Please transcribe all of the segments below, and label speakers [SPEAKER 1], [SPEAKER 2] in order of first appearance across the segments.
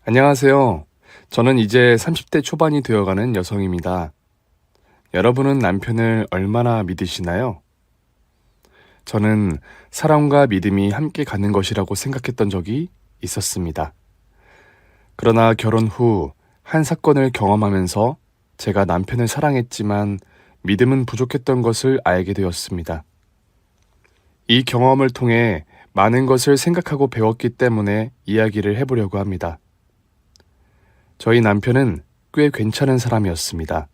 [SPEAKER 1] 안녕하세요. 저는 이제 30대 초반이 되어가는 여성입니다. 여러분은 남편을 얼마나 믿으시나요? 저는 사랑과 믿음이 함께 가는 것이라고 생각했던 적이 있었습니다. 그러나 결혼 후 한 사건을 경험하면서 제가 남편을 사랑했지만 믿음은 부족했던 것을 알게 되었습니다. 이 경험을 통해 많은 것을 생각하고 배웠기 때문에 이야기를 해보려고 합니다. 저희 남편은 꽤 괜찮은 사람이었습니다.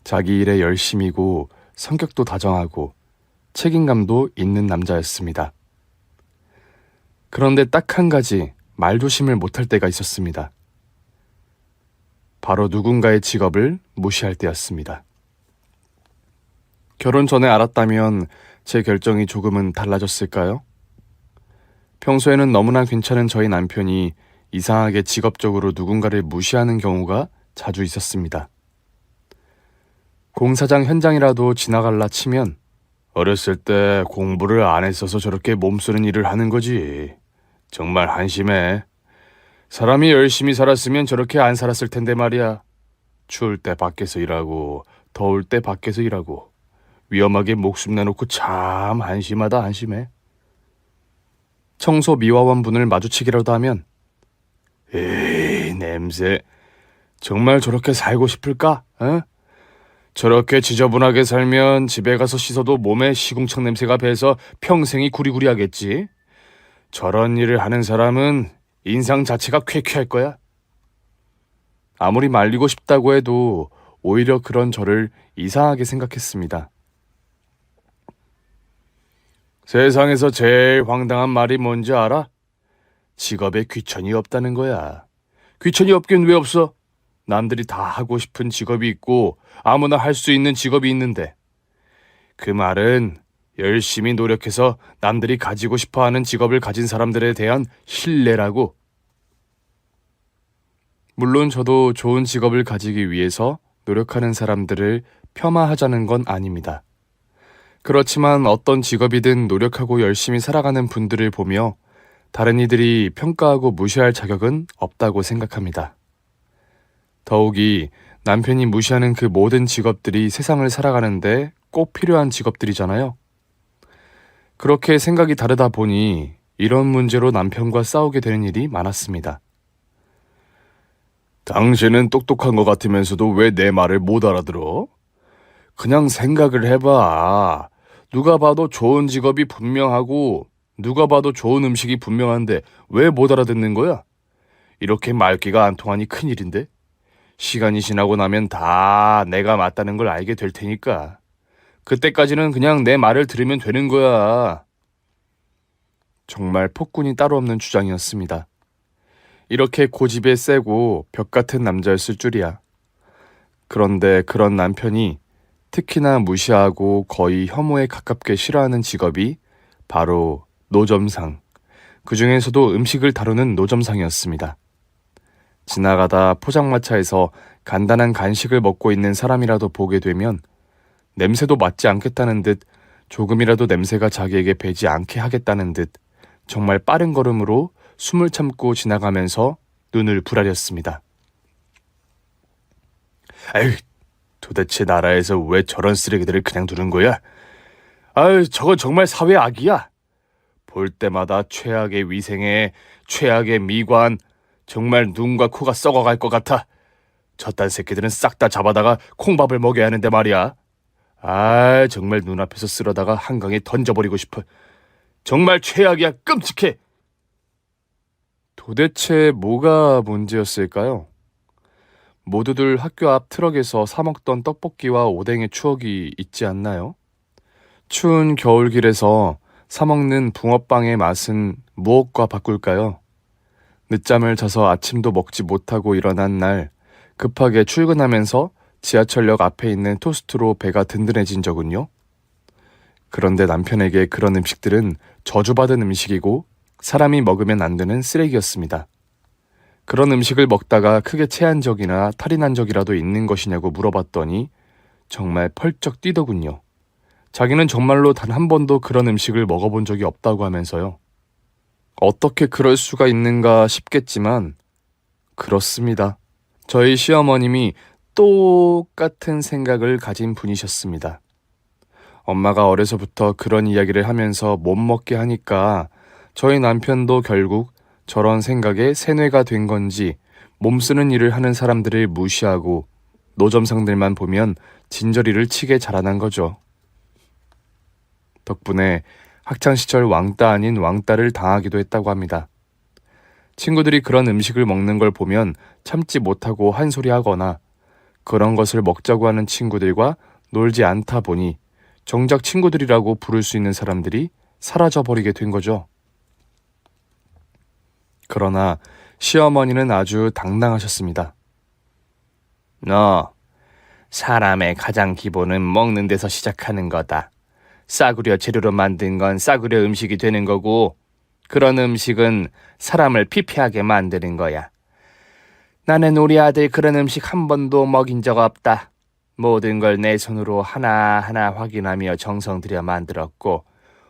[SPEAKER 1] 자기 일에 열심이고 성격도 다정하고 책임감도 있는 남자였습니다. 그런데 딱 한 가지 말조심을 못할 때가 있었습니다. 바로 누군가의 직업을 무시할 때였습니다. 결혼 전에 알았다면 제 결정이 조금은 달라졌을까요? 평소에는 너무나 괜찮은 저희 남편이 이상하게 직업적으로 누군가를 무시하는 경우가 자주 있었습니다. 공사장 현장이라도 지나갈라 치면 어렸을 때 공부를 안 했어서 저렇게 몸쓰는 일을 하는 거지. 정말 한심해. 사람이 열심히 살았으면 저렇게 안 살았을 텐데 말이야. 추울 때 밖에서 일하고 더울 때 밖에서 일하고 위험하게 목숨 내놓고 참 한심하다 한심해. 청소 미화원분을 마주치기라도 하면 에이 냄새. 정말 저렇게 살고 싶을까? 어? 저렇게 지저분하게 살면 집에 가서 씻어도 몸에 시궁창 냄새가 배서 평생이 구리구리하겠지. 저런 일을 하는 사람은 인상 자체가 쾌쾌할 거야. 아무리 말리고 싶다고 해도 오히려 그런 저를 이상하게 생각했습니다. 세상에서 제일 황당한 말이 뭔지 알아? 직업에 귀천이 없다는 거야. 귀천이 없긴 왜 없어? 남들이 다 하고 싶은 직업이 있고 아무나 할 수 있는 직업이 있는데, 그 말은 열심히 노력해서 남들이 가지고 싶어하는 직업을 가진 사람들에 대한 신뢰라고. 물론 저도 좋은 직업을 가지기 위해서 노력하는 사람들을 폄하하자는 건 아닙니다. 그렇지만 어떤 직업이든 노력하고 열심히 살아가는 분들을 보며 다른 이들이 평가하고 무시할 자격은 없다고 생각합니다. 더욱이 남편이 무시하는 그 모든 직업들이 세상을 살아가는데 꼭 필요한 직업들이잖아요. 그렇게 생각이 다르다 보니 이런 문제로 남편과 싸우게 되는 일이 많았습니다. 당신은 똑똑한 것 같으면서도 왜 내 말을 못 알아들어? 그냥 생각을 해봐. 누가 봐도 좋은 직업이 분명하고 누가 봐도 좋은 음식이 분명한데 왜 못 알아듣는 거야? 이렇게 말귀가 안 통하니 큰일인데? 시간이 지나고 나면 다 내가 맞다는 걸 알게 될 테니까. 그때까지는 그냥 내 말을 들으면 되는 거야. 정말 폭군이 따로 없는 주장이었습니다. 이렇게 고집에 세고 벽 같은 남자였을 줄이야. 그런데 그런 남편이 특히나 무시하고 거의 혐오에 가깝게 싫어하는 직업이 바로 노점상, 그 중에서도 음식을 다루는 노점상이었습니다. 지나가다 포장마차에서 간단한 간식을 먹고 있는 사람이라도 보게 되면 냄새도 맡지 않겠다는 듯, 조금이라도 냄새가 자기에게 배지 않게 하겠다는 듯 정말 빠른 걸음으로 숨을 참고 지나가면서 눈을 부라렸습니다. 아유, 도대체 나라에서 왜 저런 쓰레기들을 그냥 두는 거야? 아유, 저건 정말 사회 악이야. 볼 때마다 최악의 위생에 최악의 미관, 정말 눈과 코가 썩어갈 것 같아. 저딴 새끼들은 싹 다 잡아다가 콩밥을 먹여야 하는데 말이야. 아, 정말 눈앞에서 쓸어다가 한강에 던져버리고 싶어. 정말 최악이야. 끔찍해. 도대체 뭐가 문제였을까요? 모두들 학교 앞 트럭에서 사 먹던 떡볶이와 오뎅의 추억이 있지 않나요? 추운 겨울길에서 사 먹는 붕어빵의 맛은 무엇과 바꿀까요? 늦잠을 자서 아침도 먹지 못하고 일어난 날 급하게 출근하면서 지하철역 앞에 있는 토스트로 배가 든든해진 적은요? 그런데 남편에게 그런 음식들은 저주받은 음식이고 사람이 먹으면 안 되는 쓰레기였습니다. 그런 음식을 먹다가 크게 체한 적이나 탈이 난 적이라도 있는 것이냐고 물어봤더니 정말 펄쩍 뛰더군요. 자기는 정말로 단 한 번도 그런 음식을 먹어본 적이 없다고 하면서요. 어떻게 그럴 수가 있는가 싶겠지만 그렇습니다. 저희 시어머님이 똑같은 생각을 가진 분이셨습니다. 엄마가 어려서부터 그런 이야기를 하면서 못 먹게 하니까 저희 남편도 결국 저런 생각에 세뇌가 된 건지 몸쓰는 일을 하는 사람들을 무시하고 노점상들만 보면 진저리를 치게 자라난 거죠. 덕분에 학창시절 왕따 아닌 왕따를 당하기도 했다고 합니다. 친구들이 그런 음식을 먹는 걸 보면 참지 못하고 한 소리 하거나 그런 것을 먹자고 하는 친구들과 놀지 않다 보니 정작 친구들이라고 부를 수 있는 사람들이 사라져버리게 된 거죠. 그러나 시어머니는 아주 당당하셨습니다. 너, 사람의 가장 기본은 먹는 데서 시작하는 거다. 싸구려 재료로 만든 건 싸구려 음식이 되는 거고 그런 음식은 사람을 피폐하게 만드는 거야. 나는 우리 아들 그런 음식 한 번도 먹인 적 없다. 모든 걸 내 손으로 하나하나 확인하며 정성 들여 만들었고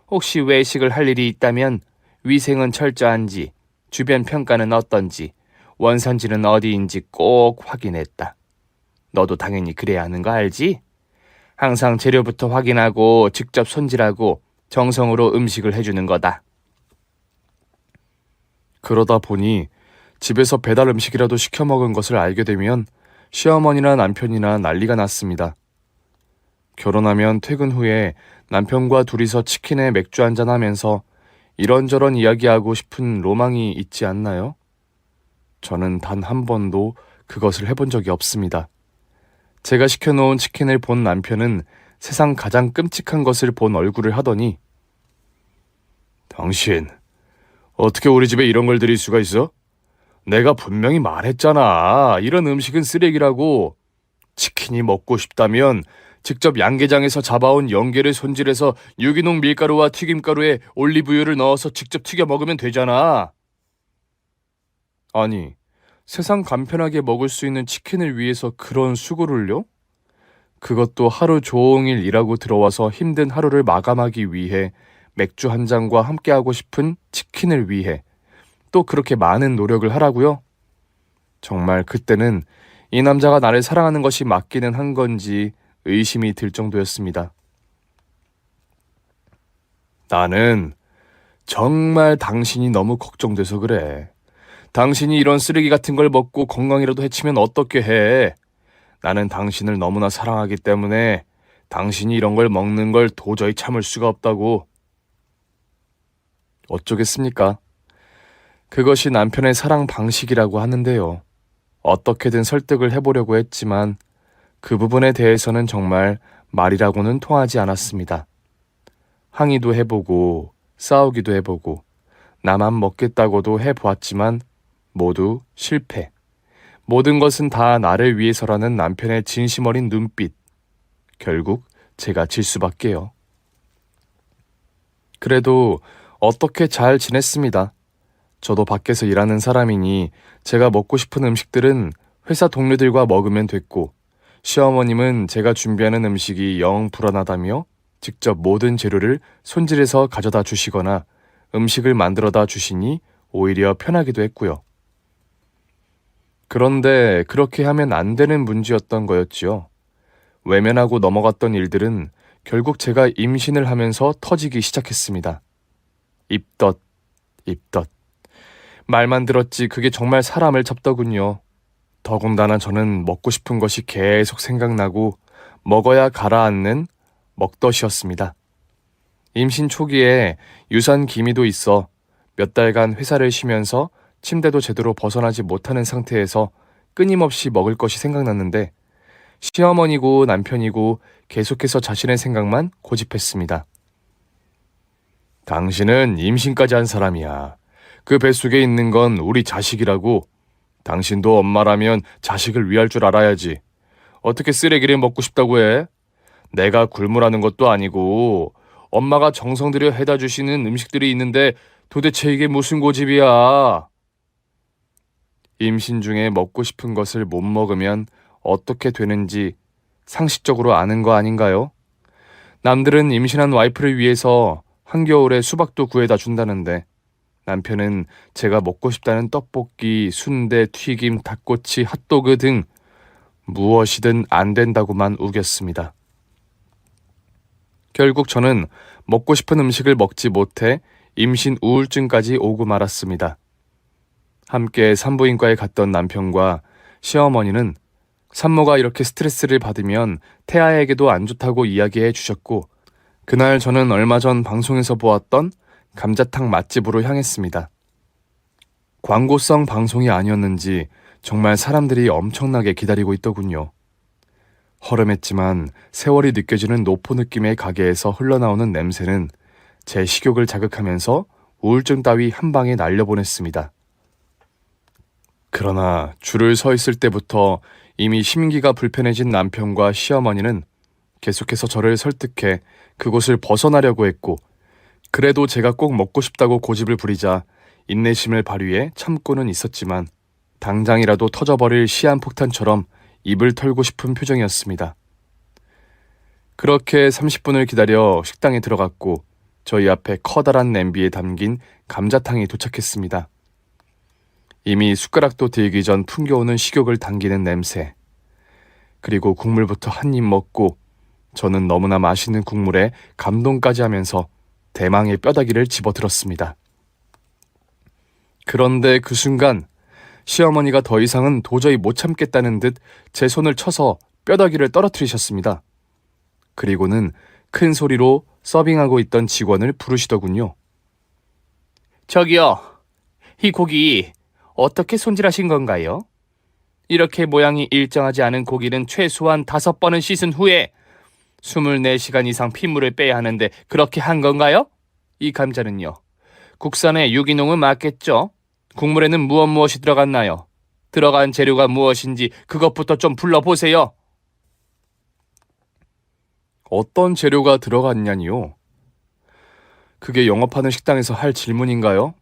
[SPEAKER 1] 혹시 외식을 할 일이 있다면 위생은 철저한지 주변 평가는 어떤지 원산지는 어디인지 꼭 확인했다. 너도 당연히 그래야 하는 거 알지? 항상 재료부터 확인하고 직접 손질하고 정성으로 음식을 해주는 거다. 그러다 보니 집에서 배달 음식이라도 시켜 먹은 것을 알게 되면 시어머니나 남편이나 난리가 났습니다. 결혼하면 퇴근 후에 남편과 둘이서 치킨에 맥주 한잔 하면서 이런저런 이야기하고 싶은 로망이 있지 않나요? 저는 단 한 번도 그것을 해본 적이 없습니다. 제가 시켜놓은 치킨을 본 남편은 세상 가장 끔찍한 것을 본 얼굴을 하더니 당신, 어떻게 우리 집에 이런 걸 들일 수가 있어? 내가 분명히 말했잖아. 이런 음식은 쓰레기라고. 치킨이 먹고 싶다면 직접 양계장에서 잡아온 영계를 손질해서 유기농 밀가루와 튀김가루에 올리브유를 넣어서 직접 튀겨 먹으면 되잖아. 아니, 세상 간편하게 먹을 수 있는 치킨을 위해서 그런 수고를요? 그것도 하루 종일 일하고 들어와서 힘든 하루를 마감하기 위해 맥주 한 잔과 함께하고 싶은 치킨을 위해 또 그렇게 많은 노력을 하라고요? 정말 그때는 이 남자가 나를 사랑하는 것이 맞기는 한 건지 의심이 들 정도였습니다. 나는 정말 당신이 너무 걱정돼서 그래. 당신이 이런 쓰레기 같은 걸 먹고 건강이라도 해치면 어떻게 해? 나는 당신을 너무나 사랑하기 때문에 당신이 이런 걸 먹는 걸 도저히 참을 수가 없다고. 어쩌겠습니까? 그것이 남편의 사랑 방식이라고 하는데요. 어떻게든 설득을 해보려고 했지만 그 부분에 대해서는 정말 말이라고는 통하지 않았습니다. 항의도 해보고 싸우기도 해보고 나만 먹겠다고도 해보았지만 모두 실패. 모든 것은 다 나를 위해서라는 남편의 진심 어린 눈빛. 결국 제가 질 수밖에요. 그래도 어떻게 잘 지냈습니다. 저도 밖에서 일하는 사람이니 제가 먹고 싶은 음식들은 회사 동료들과 먹으면 됐고 시어머님은 제가 준비하는 음식이 영 불안하다며 직접 모든 재료를 손질해서 가져다 주시거나 음식을 만들어다 주시니 오히려 편하기도 했고요. 그런데 그렇게 하면 안 되는 문제였던 거였지요. 외면하고 넘어갔던 일들은 결국 제가 임신을 하면서 터지기 시작했습니다. 입덧, 입덧. 말만 들었지 그게 정말 사람을 잡더군요. 더군다나 저는 먹고 싶은 것이 계속 생각나고 먹어야 가라앉는 먹덧이었습니다. 임신 초기에 유산 기미도 있어 몇 달간 회사를 쉬면서 침대도 제대로 벗어나지 못하는 상태에서 끊임없이 먹을 것이 생각났는데 시어머니고 남편이고 계속해서 자신의 생각만 고집했습니다. 당신은 임신까지 한 사람이야. 그 뱃속에 있는 건 우리 자식이라고. 당신도 엄마라면 자식을 위할 줄 알아야지. 어떻게 쓰레기를 먹고 싶다고 해? 내가 굶으라는 것도 아니고 엄마가 정성 들여 해다 주시는 음식들이 있는데 도대체 이게 무슨 고집이야? 임신 중에 먹고 싶은 것을 못 먹으면 어떻게 되는지 상식적으로 아는 거 아닌가요? 남들은 임신한 와이프를 위해서 한겨울에 수박도 구해다 준다는데 남편은 제가 먹고 싶다는 떡볶이, 순대, 튀김, 닭꼬치, 핫도그 등 무엇이든 안 된다고만 우겼습니다. 결국 저는 먹고 싶은 음식을 먹지 못해 임신 우울증까지 오고 말았습니다. 함께 산부인과에 갔던 남편과 시어머니는 산모가 이렇게 스트레스를 받으면 태아에게도 안 좋다고 이야기해 주셨고, 그날 저는 얼마 전 방송에서 보았던 감자탕 맛집으로 향했습니다. 광고성 방송이 아니었는지 정말 사람들이 엄청나게 기다리고 있더군요. 허름했지만 세월이 느껴지는 노포 느낌의 가게에서 흘러나오는 냄새는 제 식욕을 자극하면서 우울증 따위 한 방에 날려보냈습니다. 그러나 줄을 서 있을 때부터 이미 심기가 불편해진 남편과 시어머니는 계속해서 저를 설득해 그곳을 벗어나려고 했고, 그래도 제가 꼭 먹고 싶다고 고집을 부리자 인내심을 발휘해 참고는 있었지만 당장이라도 터져버릴 시한폭탄처럼 입을 털고 싶은 표정이었습니다. 그렇게 30분을 기다려 식당에 들어갔고 저희 앞에 커다란 냄비에 담긴 감자탕이 도착했습니다. 이미 숟가락도 들기 전 풍겨오는 식욕을 당기는 냄새. 그리고 국물부터 한 입 먹고 저는 너무나 맛있는 국물에 감동까지 하면서 대망의 뼈다귀를 집어들었습니다. 그런데 그 순간 시어머니가 더 이상은 도저히 못 참겠다는 듯 제 손을 쳐서 뼈다귀를 떨어뜨리셨습니다. 그리고는 큰 소리로 서빙하고 있던 직원을 부르시더군요. 저기요, 이 고기 어떻게 손질하신 건가요? 이렇게 모양이 일정하지 않은 고기는 최소한 5번은 씻은 후에 24시간 이상 핏물을 빼야 하는데 그렇게 한 건가요? 이 감자는요. 국산의 유기농은 맞겠죠? 국물에는 무엇이 들어갔나요? 들어간 재료가 무엇인지 그것부터 좀 불러보세요. 어떤 재료가 들어갔냐니요? 그게 영업하는 식당에서 할 질문인가요?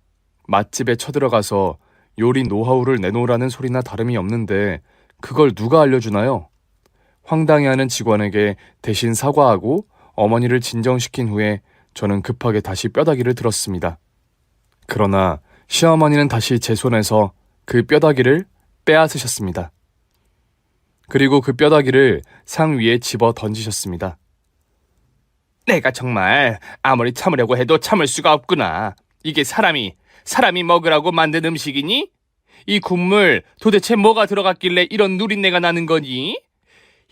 [SPEAKER 1] 맛집에 쳐들어가서 요리 노하우를 내놓으라는 소리나 다름이 없는데 그걸 누가 알려주나요? 황당해하는 직원에게 대신 사과하고 어머니를 진정시킨 후에 저는 급하게 다시 뼈다귀를 들었습니다. 그러나 시어머니는 다시 제 손에서 그 뼈다귀를 빼앗으셨습니다. 그리고 그 뼈다귀를 상 위에 집어 던지셨습니다. 내가 정말 아무리 참으려고 해도 참을 수가 없구나. 이게 사람이 먹으라고 만든 음식이니? 이 국물 도대체 뭐가 들어갔길래 이런 누린내가 나는 거니?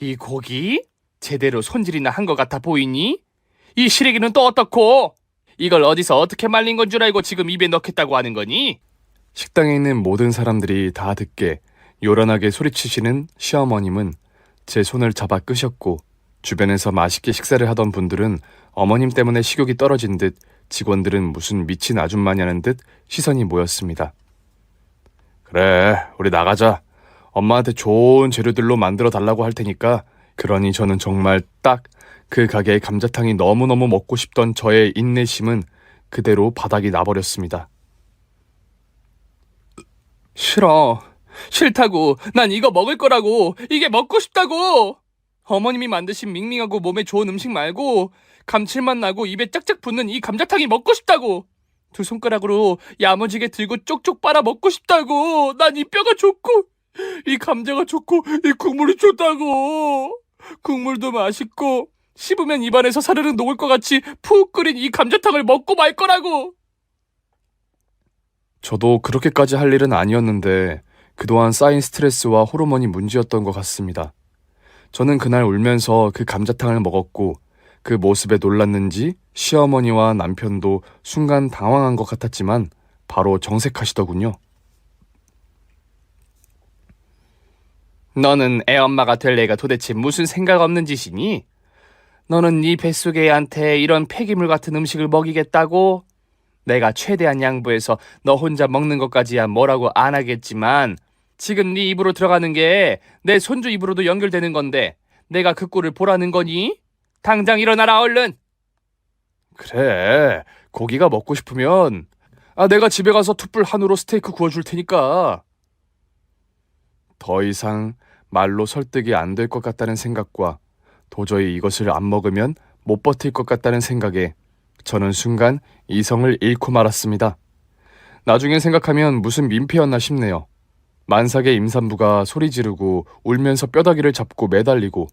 [SPEAKER 1] 이 고기 제대로 손질이나 한 것 같아 보이니? 이 시래기는 또 어떻고? 이걸 어디서 어떻게 말린 건 줄 알고 지금 입에 넣겠다고 하는 거니? 식당에 있는 모든 사람들이 다 듣게 요란하게 소리치시는 시어머님은 제 손을 잡아 끄셨고, 주변에서 맛있게 식사를 하던 분들은 어머님 때문에 식욕이 떨어진 듯, 직원들은 무슨 미친 아줌마냐는 듯 시선이 모였습니다. 그래, 우리 나가자. 엄마한테 좋은 재료들로 만들어 달라고 할 테니까. 그러니 저는 정말 딱 그 가게의 감자탕이 너무너무 먹고 싶던 저의 인내심은 그대로 바닥이 나버렸습니다. 싫어. 싫다고. 난 이거 먹을 거라고. 이게 먹고 싶다고. 어머님이 만드신 밍밍하고 몸에 좋은 음식 말고 감칠맛 나고 입에 짝짝 붙는 이 감자탕이 먹고 싶다고. 2손가락으로 야무지게 들고 쪽쪽 빨아 먹고 싶다고. 난 이 뼈가 좋고 이 감자가 좋고 이 국물이 좋다고. 국물도 맛있고 씹으면 입안에서 사르르 녹을 것 같이 푹 끓인 이 감자탕을 먹고 말 거라고. 저도 그렇게까지 할 일은 아니었는데 그동안 쌓인 스트레스와 호르몬이 문제였던 것 같습니다. 저는 그날 울면서 그 감자탕을 먹었고, 그 모습에 놀랐는지 시어머니와 남편도 순간 당황한 것 같았지만 바로 정색하시더군요. 너는 애엄마가 될 애가 도대체 무슨 생각 없는 짓이니? 너는 네 뱃속의 애한테 이런 폐기물 같은 음식을 먹이겠다고? 내가 최대한 양보해서 너 혼자 먹는 것까지야 뭐라고 안 하겠지만 지금 네 입으로 들어가는 게 내 손주 입으로도 연결되는 건데 내가 그 꼴을 보라는 거니? 당장 일어나라 얼른! 그래, 고기가 먹고 싶으면 내가 집에 가서 툭불 한우로 스테이크 구워줄 테니까. 더 이상 말로 설득이 안 될 것 같다는 생각과 도저히 이것을 안 먹으면 못 버틸 것 같다는 생각에 저는 순간 이성을 잃고 말았습니다. 나중에 생각하면 무슨 민폐였나 싶네요. 만삭의 임산부가 소리 지르고 울면서 뼈다귀를 잡고 매달리고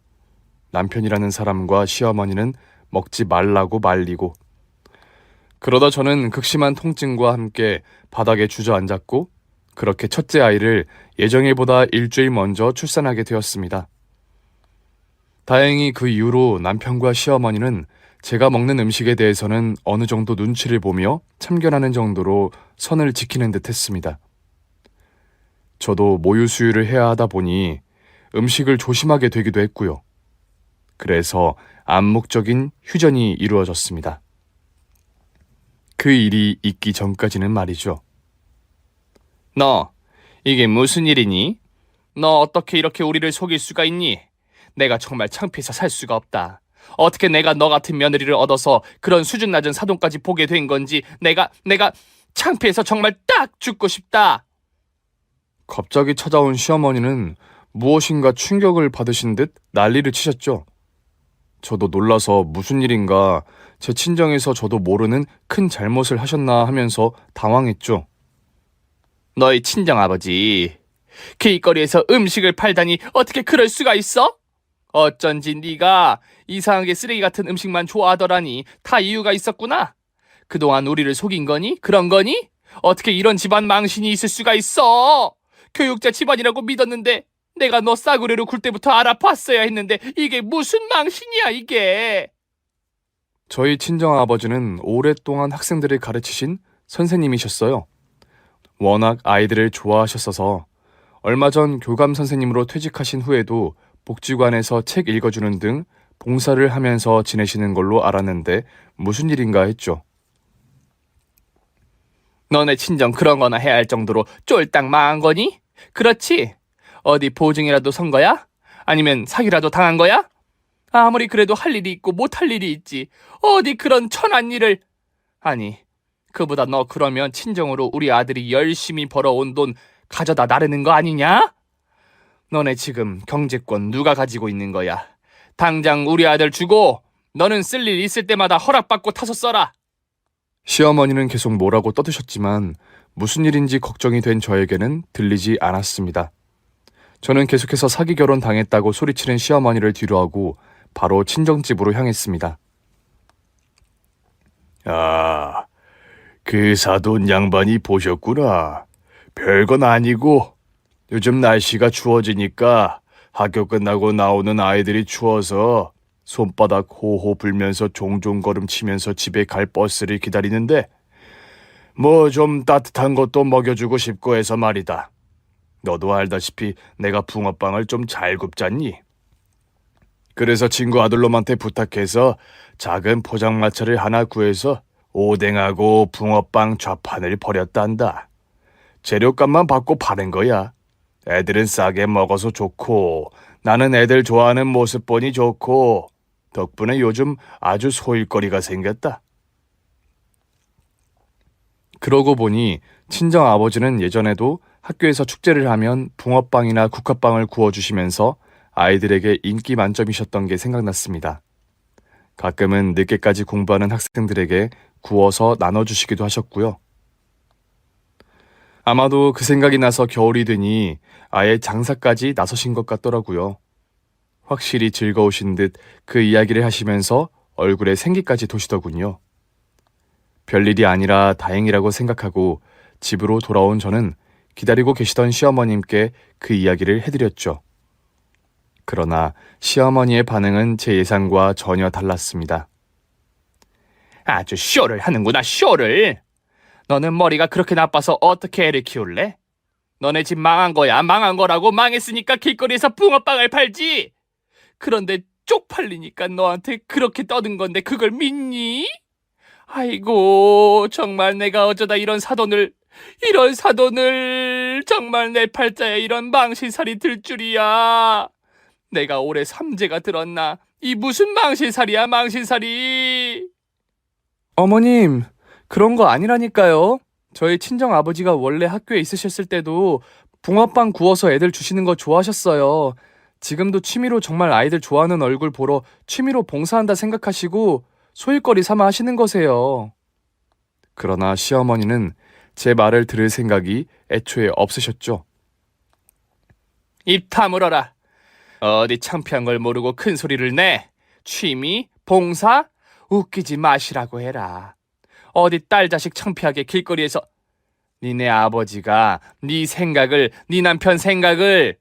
[SPEAKER 1] 남편이라는 사람과 시어머니는 먹지 말라고 말리고 그러다 저는 극심한 통증과 함께 바닥에 주저앉았고 그렇게 첫째 아이를 예정일보다 일주일 먼저 출산하게 되었습니다. 다행히 그 이후로 남편과 시어머니는 제가 먹는 음식에 대해서는 어느 정도 눈치를 보며 참견하는 정도로 선을 지키는 듯 했습니다. 저도 모유 수유를 해야 하다 보니 음식을 조심하게 되기도 했고요. 그래서 암묵적인 휴전이 이루어졌습니다. 그 일이 있기 전까지는 말이죠. 너, 이게 무슨 일이니? 너 어떻게 이렇게 우리를 속일 수가 있니? 내가 정말 창피해서 살 수가 없다. 어떻게 내가 너 같은 며느리를 얻어서 그런 수준 낮은 사돈까지 보게 된 건지 내가 창피해서 정말 딱 죽고 싶다. 갑자기 찾아온 시어머니는 무엇인가 충격을 받으신 듯 난리를 치셨죠. 저도 놀라서 무슨 일인가 제 친정에서 저도 모르는 큰 잘못을 하셨나 하면서 당황했죠. 너희 친정아버지 길거리에서 음식을 팔다니 어떻게 그럴 수가 있어? 어쩐지 네가 이상하게 쓰레기 같은 음식만 좋아하더라니 다 이유가 있었구나. 그동안 우리를 속인 거니? 그런 거니? 어떻게 이런 집안 망신이 있을 수가 있어? 교육자 집안이라고 믿었는데 내가 너 싸구려로 굴 때부터 알아봤어야 했는데 이게 무슨 망신이야 이게. 저희 친정아버지는 오랫동안 학생들을 가르치신 선생님이셨어요. 워낙 아이들을 좋아하셨어서 얼마 전 교감 선생님으로 퇴직하신 후에도 복지관에서 책 읽어주는 등 봉사를 하면서 지내시는 걸로 알았는데 무슨 일인가 했죠. 너네 친정 그런 거나 해야 할 정도로 쫄딱 망한 거니? 그렇지? 어디 보증이라도 선 거야? 아니면 사기라도 당한 거야? 아무리 그래도 할 일이 있고 못할 일이 있지. 어디 그런 천한 일을. 아니, 그보다 너 그러면 친정으로 우리 아들이 열심히 벌어온 돈 가져다 나르는 거 아니냐? 너네 지금 경제권 누가 가지고 있는 거야? 당장 우리 아들 주고 너는 쓸 일 있을 때마다 허락받고 타서 써라. 시어머니는 계속 뭐라고 떠드셨지만 무슨 일인지 걱정이 된 저에게는 들리지 않았습니다. 저는 계속해서 사기 결혼 당했다고 소리치는 시어머니를 뒤로하고 바로 친정집으로 향했습니다. 아, 그 사돈 양반이 보셨구나. 별건 아니고 요즘 날씨가 추워지니까 학교 끝나고 나오는 아이들이 추워서 손바닥 호호 불면서 종종 걸음치면서 집에 갈 버스를 기다리는데 뭐 좀 따뜻한 것도 먹여주고 싶고 해서 말이다. 너도 알다시피 내가 붕어빵을 좀 잘 굽잖니? 그래서 친구 아들놈한테 부탁해서 작은 포장마차를 하나 구해서 오뎅하고 붕어빵 좌판을 벌였단다. 재료값만 받고 파는 거야. 애들은 싸게 먹어서 좋고 나는 애들 좋아하는 모습 보니 좋고 덕분에 요즘 아주 소일거리가 생겼다. 그러고 보니 친정 아버지는 예전에도 학교에서 축제를 하면 붕어빵이나 국화빵을 구워주시면서 아이들에게 인기 만점이셨던 게 생각났습니다. 가끔은 늦게까지 공부하는 학생들에게 구워서 나눠주시기도 하셨고요. 아마도 그 생각이 나서 겨울이 되니 아예 장사까지 나서신 것 같더라고요. 확실히 즐거우신 듯 그 이야기를 하시면서 얼굴에 생기까지 도시더군요. 별일이 아니라 다행이라고 생각하고 집으로 돌아온 저는 기다리고 계시던 시어머님께 그 이야기를 해드렸죠. 그러나 시어머니의 반응은 제 예상과 전혀 달랐습니다. 아주 쇼를 하는구나, 쇼를. 너는 머리가 그렇게 나빠서 어떻게 애를 키울래? 너네 집 망한 거야, 망한 거라고. 망했으니까 길거리에서 붕어빵을 팔지. 그런데 쪽팔리니까 너한테 그렇게 떠든 건데 그걸 믿니? 아이고, 정말 내가 어쩌다 이런 사돈을 정말 내 팔자에 이런 망신살이 들 줄이야. 내가 올해 삼재가 들었나? 이 무슨 망신살이야, 망신살이. 어머님, 그런 거 아니라니까요. 저희 친정 아버지가 원래 학교에 있으셨을 때도 붕어빵 구워서 애들 주시는 거 좋아하셨어요. 지금도 취미로 정말 아이들 좋아하는 얼굴 보러 취미로 봉사한다 생각하시고 소일거리 삼아 하시는 거세요. 그러나 시어머니는 제 말을 들을 생각이 애초에 없으셨죠.
[SPEAKER 2] 입 다물어라. 어디 창피한 걸 모르고 큰 소리를 내. 취미? 봉사? 웃기지 마시라고 해라. 어디 딸 자식 창피하게 길거리에서 니네 아버지가 네 생각을, 네 남편 생각을,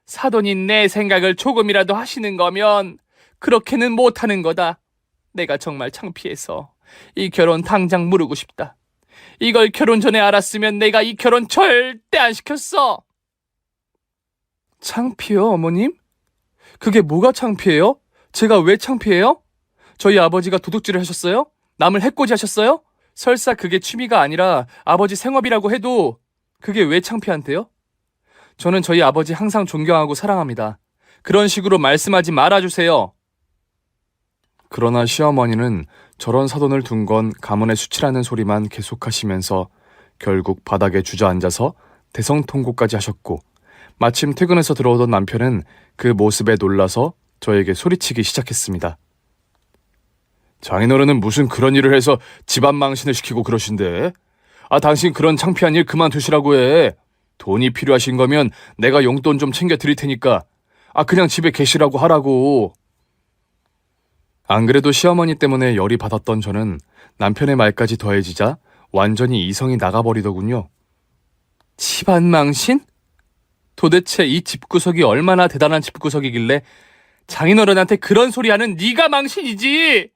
[SPEAKER 2] 사돈인 내 생각을 조금이라도 하시는 거면 그렇게는 못하는 거다. 내가 정말 창피해서 이 결혼 당장 무르고 싶다. 이걸 결혼 전에 알았으면 내가 이 결혼 절대 안 시켰어.
[SPEAKER 1] 창피요, 어머님? 그게 뭐가 창피해요? 제가 왜 창피해요? 저희 아버지가 도둑질을 하셨어요? 남을 해코지 하셨어요? 설사 그게 취미가 아니라 아버지 생업이라고 해도 그게 왜 창피한데요? 저는 저희 아버지 항상 존경하고 사랑합니다. 그런 식으로 말씀하지 말아주세요. 그러나 시어머니는 저런 사돈을 둔 건 가문의 수치라는 소리만 계속하시면서 결국 바닥에 주저앉아서 대성통곡까지 하셨고, 마침 퇴근해서 들어오던 남편은 그 모습에 놀라서 저에게 소리치기 시작했습니다. 장인어른은 무슨 그런 일을 해서 집안 망신을 시키고 그러신데? 당신 그런 창피한 일 그만두시라고 해. 돈이 필요하신 거면 내가 용돈 좀 챙겨 드릴 테니까. 그냥 집에 계시라고 하라고. 안 그래도 시어머니 때문에 열이 받았던 저는 남편의 말까지 더해지자 완전히 이성이 나가버리더군요. 집안 망신? 도대체 이 집구석이 얼마나 대단한 집구석이길래 장인어른한테 그런 소리 하는 네가 망신이지!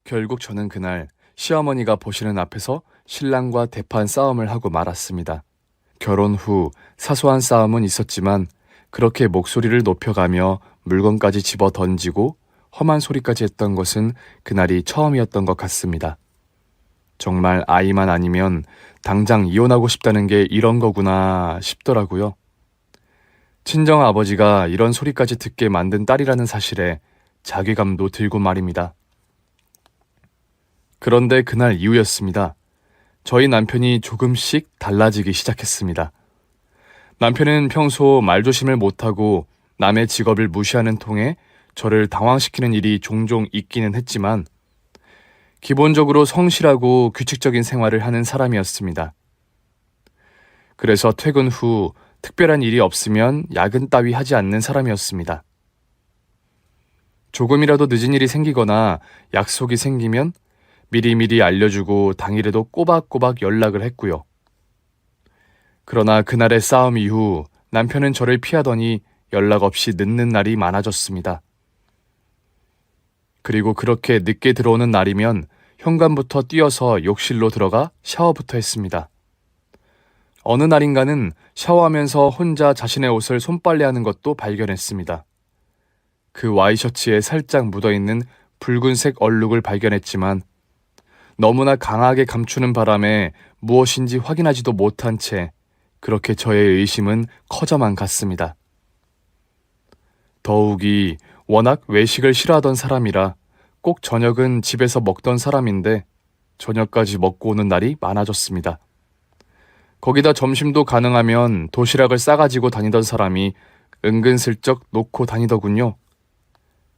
[SPEAKER 1] 결국 저는 그날 시어머니가 보시는 앞에서 신랑과 대판 싸움을 하고 말았습니다. 결혼 후 사소한 싸움은 있었지만 그렇게 목소리를 높여가며 물건까지 집어 던지고 험한 소리까지 했던 것은 그날이 처음이었던 것 같습니다. 정말 아이만 아니면 당장 이혼하고 싶다는 게 이런 거구나 싶더라고요. 친정 아버지가 이런 소리까지 듣게 만든 딸이라는 사실에 자괴감도 들고 말입니다. 그런데 그날 이후였습니다. 저희 남편이 조금씩 달라지기 시작했습니다. 남편은 평소 말조심을 못하고 남의 직업을 무시하는 통에 저를 당황시키는 일이 종종 있기는 했지만 기본적으로 성실하고 규칙적인 생활을 하는 사람이었습니다. 그래서 퇴근 후 특별한 일이 없으면 야근 따위 하지 않는 사람이었습니다. 조금이라도 늦은 일이 생기거나 약속이 생기면 미리미리 알려주고 당일에도 꼬박꼬박 연락을 했고요. 그러나 그날의 싸움 이후 남편은 저를 피하더니 연락 없이 늦는 날이 많아졌습니다. 그리고 그렇게 늦게 들어오는 날이면 현관부터 뛰어서 욕실로 들어가 샤워부터 했습니다. 어느 날인가는 샤워하면서 혼자 자신의 옷을 손빨래하는 것도 발견했습니다. 그 와이셔츠에 살짝 묻어있는 붉은색 얼룩을 발견했지만 너무나 강하게 감추는 바람에 무엇인지 확인하지도 못한 채 그렇게 저의 의심은 커져만 갔습니다. 더욱이 워낙 외식을 싫어하던 사람이라 꼭 저녁은 집에서 먹던 사람인데 저녁까지 먹고 오는 날이 많아졌습니다. 거기다 점심도 가능하면 도시락을 싸가지고 다니던 사람이 은근슬쩍 놓고 다니더군요.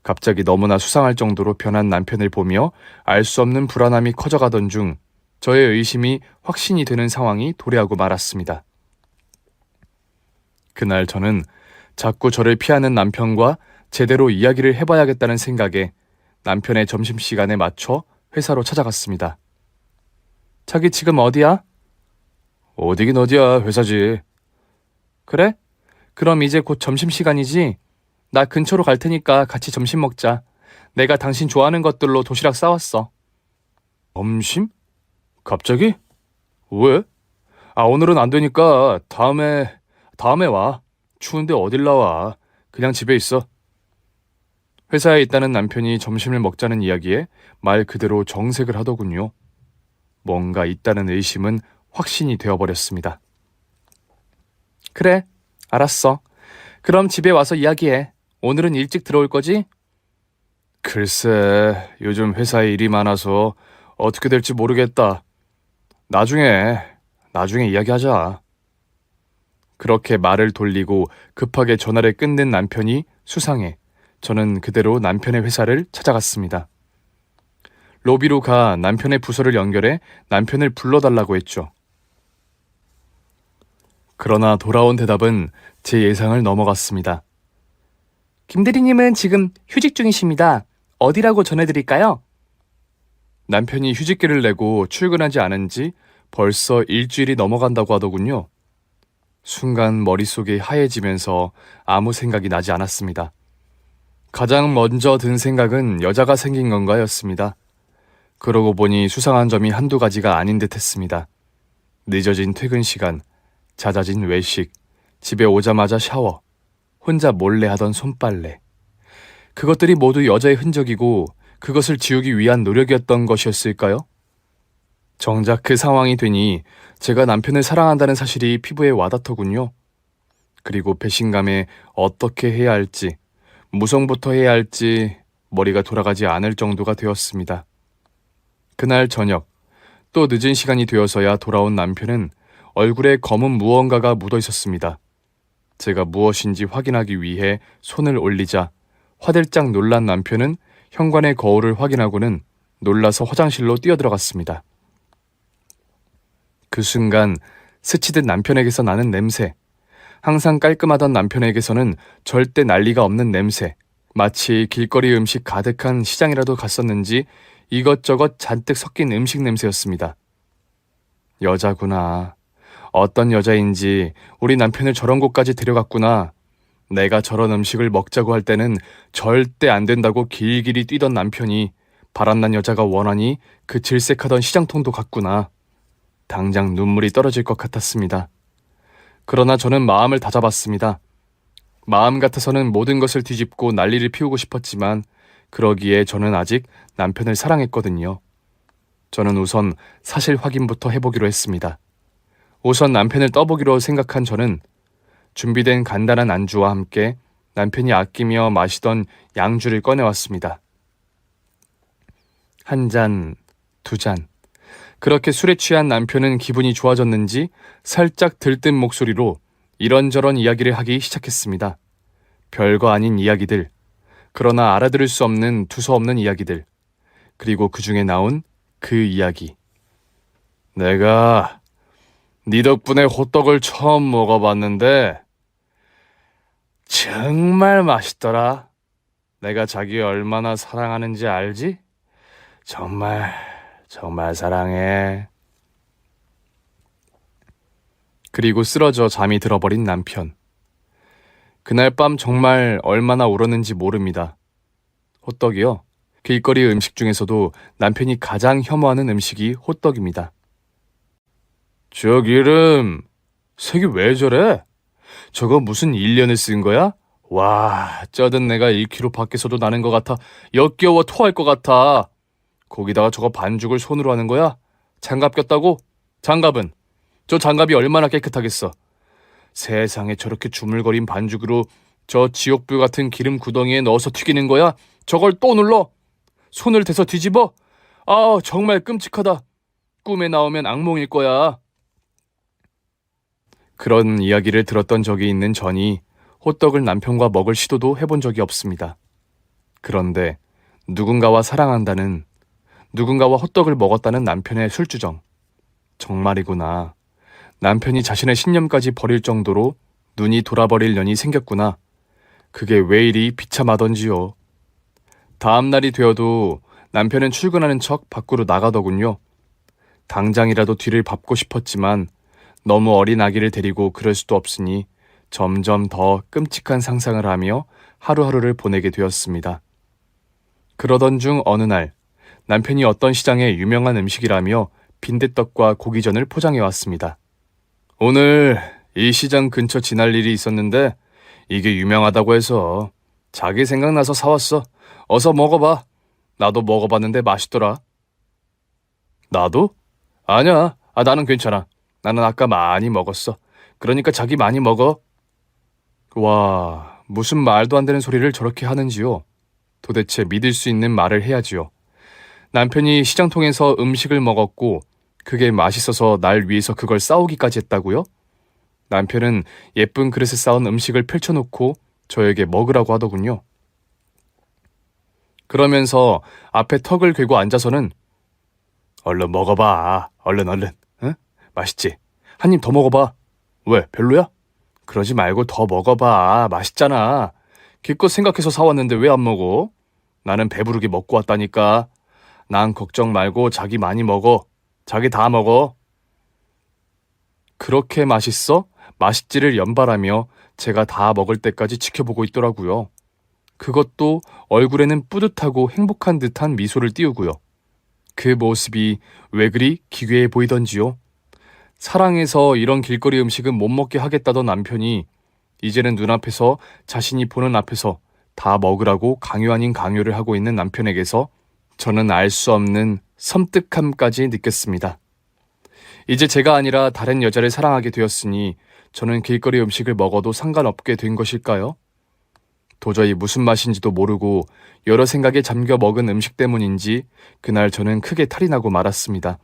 [SPEAKER 1] 갑자기 너무나 수상할 정도로 변한 남편을 보며 알 수 없는 불안함이 커져가던 중 저의 의심이 확신이 되는 상황이 도래하고 말았습니다. 그날 저는 자꾸 저를 피하는 남편과 제대로 이야기를 해봐야겠다는 생각에 남편의 점심시간에 맞춰 회사로 찾아갔습니다. 자기 지금 어디야? 어디긴 어디야, 회사지. 그래? 그럼 이제 곧 점심시간이지? 나 근처로 갈 테니까 같이 점심 먹자. 내가 당신 좋아하는 것들로 도시락 싸왔어. 점심? 갑자기? 왜? 오늘은 안 되니까 다음에 와. 추운데 어딜 나와. 그냥 집에 있어. 회사에 있다는 남편이 점심을 먹자는 이야기에 말 그대로 정색을 하더군요. 뭔가 있다는 의심은 확신이 되어버렸습니다. 그래, 알았어. 그럼 집에 와서 이야기해. 오늘은 일찍 들어올 거지? 글쎄, 요즘 회사에 일이 많아서 어떻게 될지 모르겠다. 나중에 이야기하자. 그렇게 말을 돌리고 급하게 전화를 끊는 남편이 수상해 저는 그대로 남편의 회사를 찾아갔습니다. 로비로 가 남편의 부서를 연결해 남편을 불러달라고 했죠. 그러나 돌아온 대답은 제 예상을 넘어갔습니다. 김대리님은 지금 휴직 중이십니다. 어디라고 전해드릴까요? 남편이 휴직계를 내고 출근하지 않은 지 벌써 일주일이 넘어간다고 하더군요. 순간 머릿속이 하얘지면서 아무 생각이 나지 않았습니다. 가장 먼저 든 생각은 여자가 생긴 건가였습니다. 그러고 보니 수상한 점이 한두 가지가 아닌 듯 했습니다. 늦어진 퇴근 시간, 잦아진 외식, 집에 오자마자 샤워, 혼자 몰래 하던 손빨래. 그것들이 모두 여자의 흔적이고 그것을 지우기 위한 노력이었던 것이었을까요? 정작 그 상황이 되니 제가 남편을 사랑한다는 사실이 피부에 와닿더군요. 그리고 배신감에 어떻게 해야 할지, 무성부터 해야 할지 머리가 돌아가지 않을 정도가 되었습니다. 그날 저녁, 또 늦은 시간이 되어서야 돌아온 남편은 얼굴에 검은 무언가가 묻어 있었습니다. 제가 무엇인지 확인하기 위해 손을 올리자 화들짝 놀란 남편은 현관의 거울을 확인하고는 놀라서 화장실로 뛰어들어갔습니다. 그 순간 스치듯 남편에게서 나는 냄새, 항상 깔끔하던 남편에게서는 절대 난리가 없는 냄새, 마치 길거리 음식 가득한 시장이라도 갔었는지 이것저것 잔뜩 섞인 음식 냄새였습니다. 여자구나. 어떤 여자인지 우리 남편을 저런 곳까지 데려갔구나. 내가 저런 음식을 먹자고 할 때는 절대 안 된다고 길길이 뛰던 남편이 바람난 여자가 원하니 그 질색하던 시장통도 갔구나. 당장 눈물이 떨어질 것 같았습니다. 그러나 저는 마음을 다잡았습니다. 마음 같아서는 모든 것을 뒤집고 난리를 피우고 싶었지만 그러기에 저는 아직 남편을 사랑했거든요. 저는 우선 사실 확인부터 해보기로 했습니다. 우선 남편을 떠보기로 생각한 저는 준비된 간단한 안주와 함께 남편이 아끼며 마시던 양주를 꺼내왔습니다. 한 잔, 두 잔. 그렇게 술에 취한 남편은 기분이 좋아졌는지 살짝 들뜬 목소리로 이런저런 이야기를 하기 시작했습니다. 별거 아닌 이야기들, 그러나 알아들을 수 없는 두서없는 이야기들, 그리고 그 중에 나온 그 이야기. 내가 네 덕분에 호떡을 처음 먹어봤는데 정말 맛있더라. 내가 자기 얼마나 사랑하는지 알지? 정말 사랑해. 그리고 쓰러져 잠이 들어버린 남편. 그날 밤 정말 얼마나 울었는지 모릅니다. 호떡이요? 길거리 음식 중에서도 남편이 가장 혐오하는 음식이 호떡입니다. 저 기름 색이 왜 저래? 저거 무슨 1년을 쓴 거야? 와, 쩌든 내가 1kg 밖에서도 나는 것 같아. 역겨워 토할 것 같아. 거기다가 저거 반죽을 손으로 하는 거야? 장갑 꼈다고? 장갑은? 저 장갑이 얼마나 깨끗하겠어. 세상에 저렇게 주물거린 반죽으로 저 지옥불 같은 기름 구덩이에 넣어서 튀기는 거야? 저걸 또 눌러? 손을 대서 뒤집어? 아, 정말 끔찍하다. 꿈에 나오면 악몽일 거야. 그런 이야기를 들었던 적이 있는 저니 호떡을 남편과 먹을 시도도 해본 적이 없습니다. 그런데 누군가와 사랑한다는, 누군가와 호떡을 먹었다는 남편의 술주정. 정말이구나. 남편이 자신의 신념까지 버릴 정도로 눈이 돌아버릴 년이 생겼구나. 그게 왜 이리 비참하던지요. 다음 날이 되어도 남편은 출근하는 척 밖으로 나가더군요. 당장이라도 뒤를 밟고 싶었지만 너무 어린 아기를 데리고 그럴 수도 없으니 점점 더 끔찍한 상상을 하며 하루하루를 보내게 되었습니다. 그러던 중 어느 날 남편이 어떤 시장의 유명한 음식이라며 빈대떡과 고기전을 포장해 왔습니다. 오늘 이 시장 근처 지날 일이 있었는데 이게 유명하다고 해서 자기 생각나서 사왔어. 어서 먹어봐. 나도 먹어봤는데 맛있더라. 나도? 아니야. 나는 괜찮아. 나는 아까 많이 먹었어. 그러니까 자기 많이 먹어. 와, 무슨 말도 안 되는 소리를 저렇게 하는지요. 도대체 믿을 수 있는 말을 해야지요. 남편이 시장통에서 음식을 먹었고 그게 맛있어서 날 위해서 그걸 싸우기까지 했다고요? 남편은 예쁜 그릇에 쌓은 음식을 펼쳐놓고 저에게 먹으라고 하더군요. 그러면서 앞에 턱을 괴고 앉아서는 얼른 먹어봐. 얼른. 응? 맛있지? 한 입 더 먹어봐. 왜, 별로야? 그러지 말고 더 먹어봐. 맛있잖아. 기껏 생각해서 사왔는데 왜 안 먹어? 나는 배부르게 먹고 왔다니까. 난 걱정 말고 자기 많이 먹어. 자기 다 먹어. 그렇게 맛있어? 맛있지를 연발하며 제가 다 먹을 때까지 지켜보고 있더라고요. 그것도 얼굴에는 뿌듯하고 행복한 듯한 미소를 띄우고요. 그 모습이 왜 그리 기괴해 보이던지요. 사랑해서 이런 길거리 음식은 못 먹게 하겠다던 남편이 이제는 눈앞에서 자신이 보는 앞에서 다 먹으라고 강요 아닌 강요를 하고 있는 남편에게서 저는 알 수 없는 섬뜩함까지 느꼈습니다. 이제 제가 아니라 다른 여자를 사랑하게 되었으니 저는 길거리 음식을 먹어도 상관없게 된 것일까요? 도저히 무슨 맛인지도 모르고 여러 생각에 잠겨 먹은 음식 때문인지 그날 저는 크게 탈이 나고 말았습니다.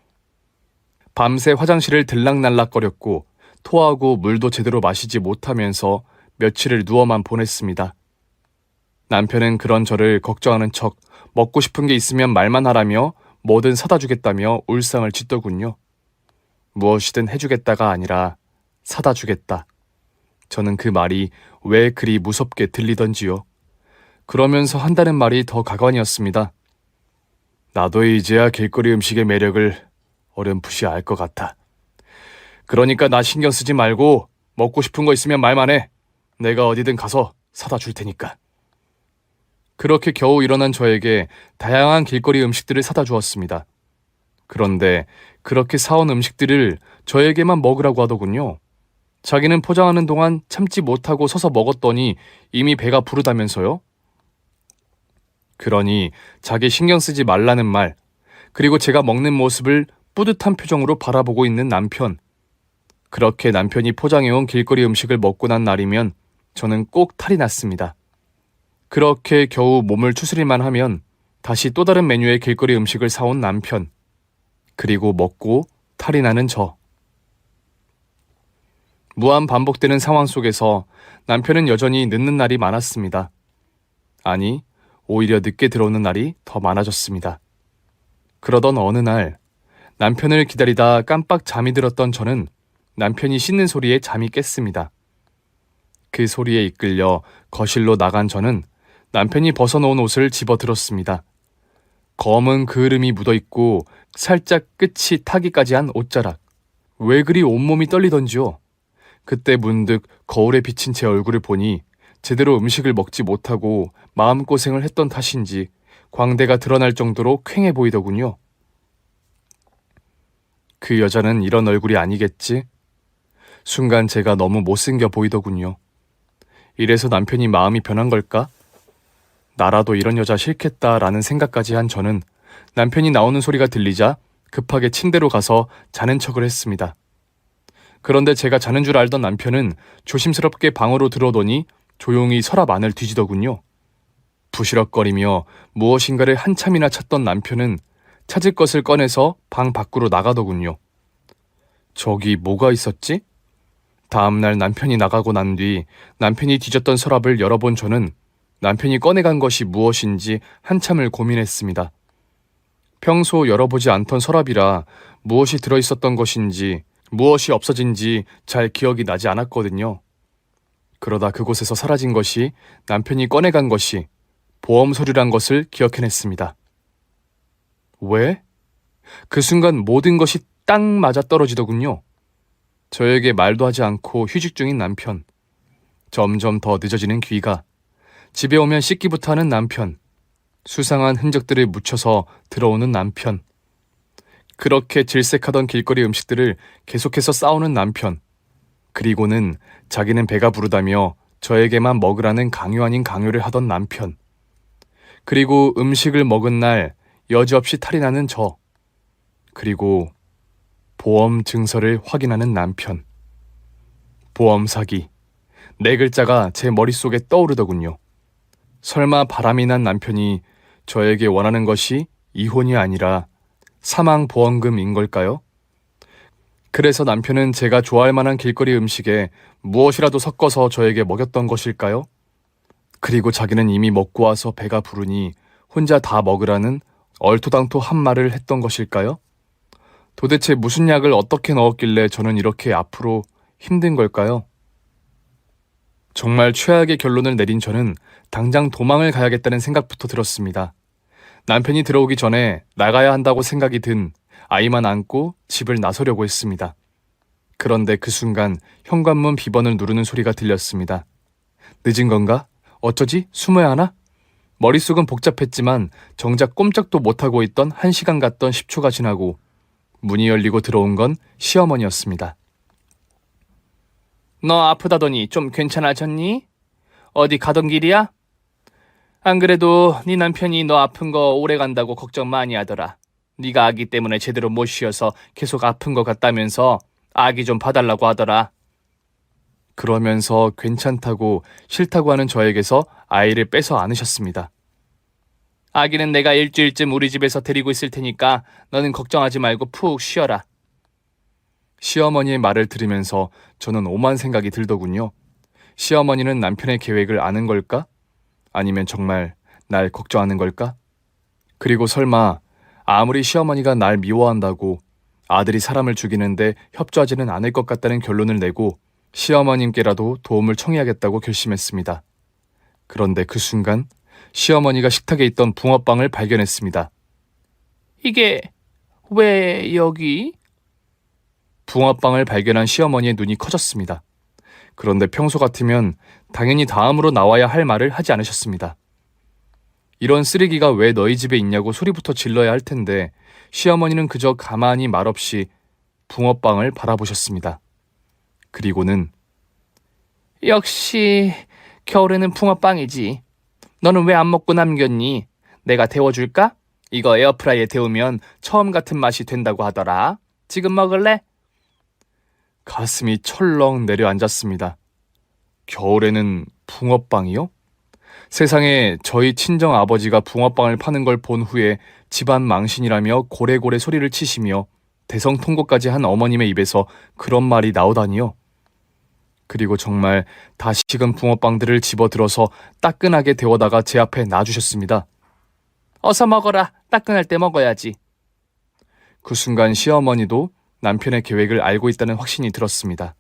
[SPEAKER 1] 밤새 화장실을 들락날락거렸고 토하고 물도 제대로 마시지 못하면서 며칠을 누워만 보냈습니다. 남편은 그런 저를 걱정하는 척 먹고 싶은 게 있으면 말만 하라며 뭐든 사다 주겠다며 울상을 짓더군요. 무엇이든 해주겠다가 아니라 사다 주겠다. 저는 그 말이 왜 그리 무섭게 들리던지요. 그러면서 한다는 말이 더 가관이었습니다. 나도 이제야 길거리 음식의 매력을 어렴풋이 알 것 같아. 그러니까 나 신경 쓰지 말고 먹고 싶은 거 있으면 말만 해. 내가 어디든 가서 사다 줄 테니까. 그렇게 겨우 일어난 저에게 다양한 길거리 음식들을 사다 주었습니다. 그런데 그렇게 사온 음식들을 저에게만 먹으라고 하더군요. 자기는 포장하는 동안 참지 못하고 서서 먹었더니 이미 배가 부르다면서요? 그러니 자기 신경 쓰지 말라는 말, 그리고 제가 먹는 모습을 뿌듯한 표정으로 바라보고 있는 남편. 그렇게 남편이 포장해온 길거리 음식을 먹고 난 날이면 저는 꼭 탈이 났습니다. 그렇게 겨우 몸을 추스릴만 하면 다시 또 다른 메뉴의 길거리 음식을 사온 남편. 그리고 먹고 탈이 나는 저. 무한 반복되는 상황 속에서 남편은 여전히 늦는 날이 많았습니다. 아니, 오히려 늦게 들어오는 날이 더 많아졌습니다. 그러던 어느 날 남편을 기다리다 깜빡 잠이 들었던 저는 남편이 씻는 소리에 잠이 깼습니다. 그 소리에 이끌려 거실로 나간 저는 남편이 벗어놓은 옷을 집어들었습니다. 검은 그을음이 묻어있고 살짝 끝이 타기까지 한 옷자락. 왜 그리 온몸이 떨리던지요. 그때 문득 거울에 비친 제 얼굴을 보니 제대로 음식을 먹지 못하고 마음고생을 했던 탓인지 광대가 드러날 정도로 퀭해 보이더군요. 그 여자는 이런 얼굴이 아니겠지? 순간 제가 너무 못생겨 보이더군요. 이래서 남편이 마음이 변한 걸까? 나라도 이런 여자 싫겠다라는 생각까지 한 저는 남편이 나오는 소리가 들리자 급하게 침대로 가서 자는 척을 했습니다. 그런데 제가 자는 줄 알던 남편은 조심스럽게 방으로 들어오더니 조용히 서랍 안을 뒤지더군요. 부시럭거리며 무엇인가를 한참이나 찾던 남편은 찾을 것을 꺼내서 방 밖으로 나가더군요. 저기 뭐가 있었지? 다음날 남편이 나가고 난 뒤 남편이 뒤졌던 서랍을 열어본 저는 남편이 꺼내간 것이 무엇인지 한참을 고민했습니다. 평소 열어보지 않던 서랍이라 무엇이 들어있었던 것인지 무엇이 없어진지 잘 기억이 나지 않았거든요. 그러다 그곳에서 사라진 것이 남편이 꺼내간 것이 보험 서류란 것을 기억해냈습니다. 왜? 그 순간 모든 것이 딱 맞아 떨어지더군요. 저에게 말도 하지 않고 휴직 중인 남편. 점점 더 늦어지는 귀가. 집에 오면 씻기부터 하는 남편. 수상한 흔적들을 묻혀서 들어오는 남편. 그렇게 질색하던 길거리 음식들을 계속해서 싸우는 남편. 그리고는 자기는 배가 부르다며 저에게만 먹으라는 강요 아닌 강요를 하던 남편. 그리고 음식을 먹은 날 여지없이 탈이 나는 저. 그리고 보험 증서를 확인하는 남편. 보험 사기. 네 글자가 제 머릿속에 떠오르더군요. 설마 바람이 난 남편이 저에게 원하는 것이 이혼이 아니라 사망보험금인 걸까요? 그래서 남편은 제가 좋아할 만한 길거리 음식에 무엇이라도 섞어서 저에게 먹였던 것일까요? 그리고 자기는 이미 먹고 와서 배가 부르니 혼자 다 먹으라는 얼토당토 한 말을 했던 것일까요? 도대체 무슨 약을 어떻게 넣었길래 저는 이렇게 앞으로 힘든 걸까요? 정말 최악의 결론을 내린 저는 당장 도망을 가야겠다는 생각부터 들었습니다. 남편이 들어오기 전에 나가야 한다고 생각이 든 아이만 안고 집을 나서려고 했습니다. 그런데 그 순간 현관문 비번을 누르는 소리가 들렸습니다. 늦은 건가? 어쩌지? 숨어야 하나? 머릿속은 복잡했지만 정작 꼼짝도 못하고 있던 1시간 같던 10초가 지나고 문이 열리고 들어온 건 시어머니였습니다.
[SPEAKER 2] 너 아프다더니 좀 괜찮아졌니? 어디 가던 길이야? 안 그래도 네 남편이 너 아픈 거 오래 간다고 걱정 많이 하더라. 네가 아기 때문에 제대로 못 쉬어서 계속 아픈 거 같다면서 아기 좀 봐달라고 하더라.
[SPEAKER 1] 그러면서 괜찮다고 싫다고 하는 저에게서 아이를 뺏어 안으셨습니다.
[SPEAKER 2] 아기는 내가 일주일쯤 우리 집에서 데리고 있을 테니까 너는 걱정하지 말고 푹 쉬어라.
[SPEAKER 1] 시어머니의 말을 들으면서 저는 오만 생각이 들더군요. 시어머니는 남편의 계획을 아는 걸까? 아니면 정말 날 걱정하는 걸까? 그리고 설마 아무리 시어머니가 날 미워한다고 아들이 사람을 죽이는데 협조하지는 않을 것 같다는 결론을 내고 시어머님께라도 도움을 청해야겠다고 결심했습니다. 그런데 그 순간 시어머니가 식탁에 있던 붕어빵을 발견했습니다.
[SPEAKER 2] 이게 왜 여기?
[SPEAKER 1] 붕어빵을 발견한 시어머니의 눈이 커졌습니다. 그런데 평소 같으면 당연히 다음으로 나와야 할 말을 하지 않으셨습니다. 이런 쓰레기가 왜 너희 집에 있냐고 소리부터 질러야 할 텐데 시어머니는 그저 가만히 말없이 붕어빵을 바라보셨습니다. 그리고는
[SPEAKER 2] 역시 겨울에는 붕어빵이지. 너는 왜 안 먹고 남겼니? 내가 데워줄까? 이거 에어프라이에 데우면 처음 같은 맛이 된다고 하더라. 지금 먹을래?
[SPEAKER 1] 가슴이 철렁 내려앉았습니다. 겨울에는 붕어빵이요? 세상에 저희 친정 아버지가 붕어빵을 파는 걸 본 후에 집안 망신이라며 고래고래 소리를 치시며 대성통곡까지 한 어머님의 입에서 그런 말이 나오다니요. 그리고 정말 다시금 붕어빵들을 집어들어서 따끈하게 데워다가 제 앞에 놔주셨습니다.
[SPEAKER 2] 어서 먹어라. 따끈할 때 먹어야지.
[SPEAKER 1] 그 순간 시어머니도 남편의 계획을 알고 있다는 확신이 들었습니다.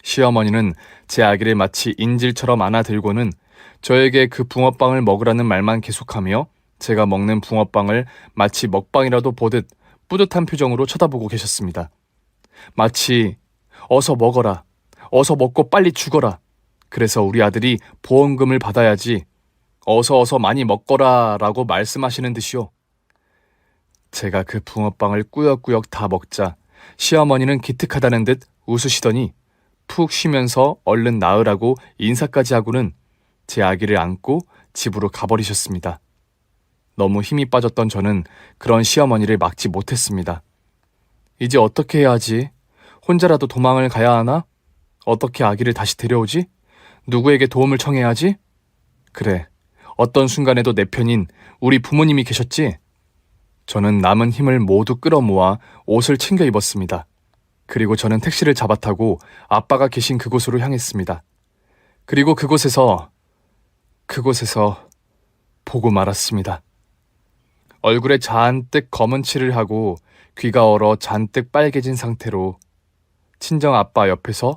[SPEAKER 1] 시어머니는 제 아기를 마치 인질처럼 안아들고는 저에게 그 붕어빵을 먹으라는 말만 계속하며 제가 먹는 붕어빵을 마치 먹방이라도 보듯 뿌듯한 표정으로 쳐다보고 계셨습니다. 마치 어서 먹어라, 어서 먹고 빨리 죽어라. 그래서 우리 아들이 보험금을 받아야지. 어서 많이 먹거라 라고 말씀하시는 듯이요. 제가 그 붕어빵을 꾸역꾸역 다 먹자 시어머니는 기특하다는 듯 웃으시더니 푹 쉬면서 얼른 나으라고 인사까지 하고는 제 아기를 안고 집으로 가버리셨습니다. 너무 힘이 빠졌던 저는 그런 시어머니를 막지 못했습니다. 이제 어떻게 해야 하지? 혼자라도 도망을 가야 하나? 어떻게 아기를 다시 데려오지? 누구에게 도움을 청해야 하지? 그래, 어떤 순간에도 내 편인 우리 부모님이 계셨지? 저는 남은 힘을 모두 끌어모아 옷을 챙겨 입었습니다. 그리고 저는 택시를 잡아 타고 아빠가 계신 그곳으로 향했습니다. 그리고 그곳에서 보고 말았습니다. 얼굴에 잔뜩 검은 칠을 하고 귀가 얼어 잔뜩 빨개진 상태로 친정 아빠 옆에서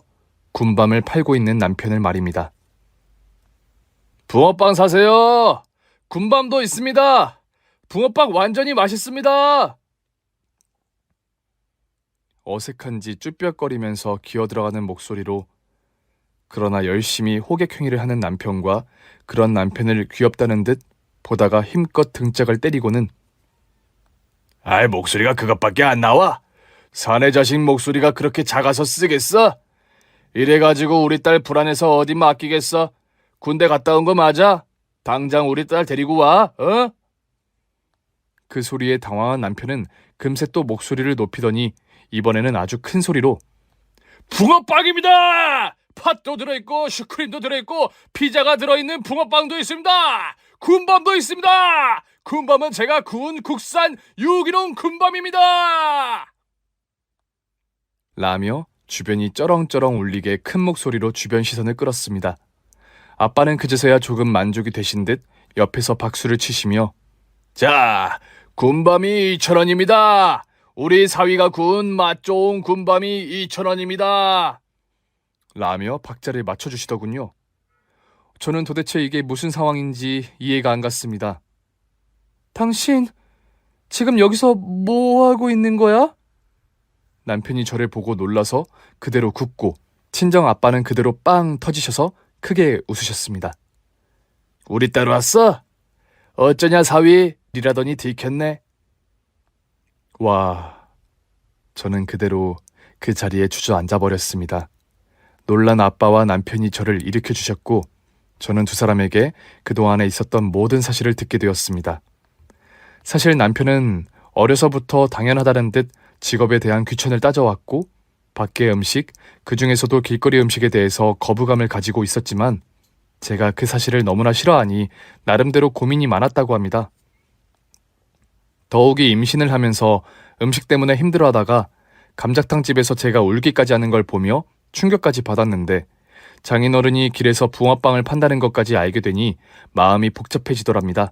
[SPEAKER 1] 군밤을 팔고 있는 남편을 말입니다. 붕어빵 사세요. 군밤도 있습니다. 붕어빵 완전히 맛있습니다. 어색한지 쭈뼛거리면서 기어들어가는 목소리로 그러나 열심히 호객행위를 하는 남편과 그런 남편을 귀엽다는 듯 보다가 힘껏 등짝을 때리고는 아이 목소리가 그것밖에 안 나와? 사내 자식 목소리가 그렇게 작아서 쓰겠어? 이래가지고 우리 딸 불안해서 어디 맡기겠어? 군대 갔다 온 거 맞아? 당장 우리 딸 데리고 와, 어? 그 소리에 당황한 남편은 금세 또 목소리를 높이더니 이번에는 아주 큰 소리로 붕어빵입니다! 팥도 들어있고 슈크림도 들어있고 피자가 들어있는 붕어빵도 있습니다! 군밤도 있습니다! 군밤은 제가 구운 국산 유기농 군밤입니다! 라며 주변이 쩌렁쩌렁 울리게 큰 목소리로 주변 시선을 끌었습니다. 아빠는 그제서야 조금 만족이 되신 듯 옆에서 박수를 치시며 자, 군밤이 2,000원입니다. 우리 사위가 구운 맛 좋은 군밤이 2,000원입니다. 라며 박자를 맞춰주시더군요. 저는 도대체 이게 무슨 상황인지 이해가 안 갔습니다. 당신 지금 여기서 뭐 하고 있는 거야? 남편이 저를 보고 놀라서 그대로 굽고 친정 아빠는 그대로 빵 터지셔서 크게 웃으셨습니다. 우리 딸 왔어? 어쩌냐 사위? 이라더니 들켰네. 와, 저는 그대로 그 자리에 주저앉아 버렸습니다. 놀란 아빠와 남편이 저를 일으켜 주셨고 저는 두 사람에게 그동안에 있었던 모든 사실을 듣게 되었습니다. 사실 남편은 어려서부터 당연하다는 듯 직업에 대한 귀천을 따져왔고 밖의 음식, 그 중에서도 길거리 음식에 대해서 거부감을 가지고 있었지만 제가 그 사실을 너무나 싫어하니 나름대로 고민이 많았다고 합니다. 더욱이 임신을 하면서 음식 때문에 힘들어하다가 감자탕집에서 제가 울기까지 하는 걸 보며 충격까지 받았는데 장인어른이 길에서 붕어빵을 판다는 것까지 알게 되니 마음이 복잡해지더랍니다.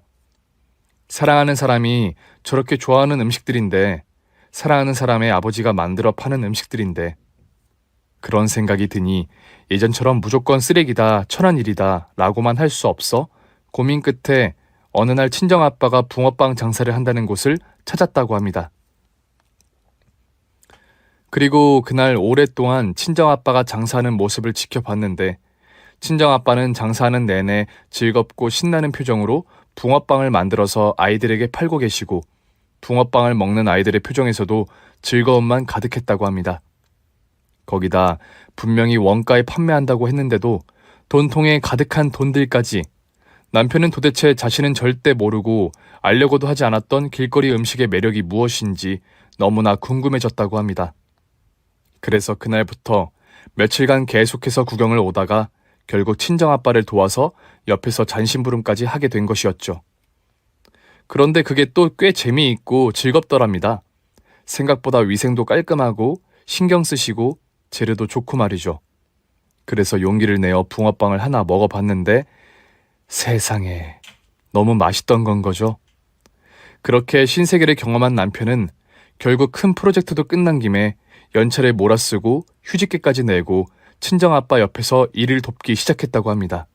[SPEAKER 1] 사랑하는 사람이 저렇게 좋아하는 음식들인데 사랑하는 사람의 아버지가 만들어 파는 음식들인데 그런 생각이 드니 예전처럼 무조건 쓰레기다, 천한 일이다 라고만 할 수 없어 고민 끝에 어느 날 친정아빠가 붕어빵 장사를 한다는 곳을 찾았다고 합니다. 그리고 그날 오랫동안 친정아빠가 장사하는 모습을 지켜봤는데 친정아빠는 장사하는 내내 즐겁고 신나는 표정으로 붕어빵을 만들어서 아이들에게 팔고 계시고 붕어빵을 먹는 아이들의 표정에서도 즐거움만 가득했다고 합니다. 거기다 분명히 원가에 판매한다고 했는데도 돈통에 가득한 돈들까지 남편은 도대체 자신은 절대 모르고 알려고도 하지 않았던 길거리 음식의 매력이 무엇인지 너무나 궁금해졌다고 합니다. 그래서 그날부터 며칠간 계속해서 구경을 오다가 결국 친정아빠를 도와서 옆에서 잔심부름까지 하게 된 것이었죠. 그런데 그게 또 꽤 재미있고 즐겁더랍니다. 생각보다 위생도 깔끔하고 신경 쓰시고 재료도 좋고 말이죠. 그래서 용기를 내어 붕어빵을 하나 먹어봤는데 세상에 너무 맛있던 건 거죠. 그렇게 신세계를 경험한 남편은 결국 큰 프로젝트도 끝난 김에 연차를 몰아쓰고 휴직계까지 내고 친정아빠 옆에서 일을 돕기 시작했다고 합니다.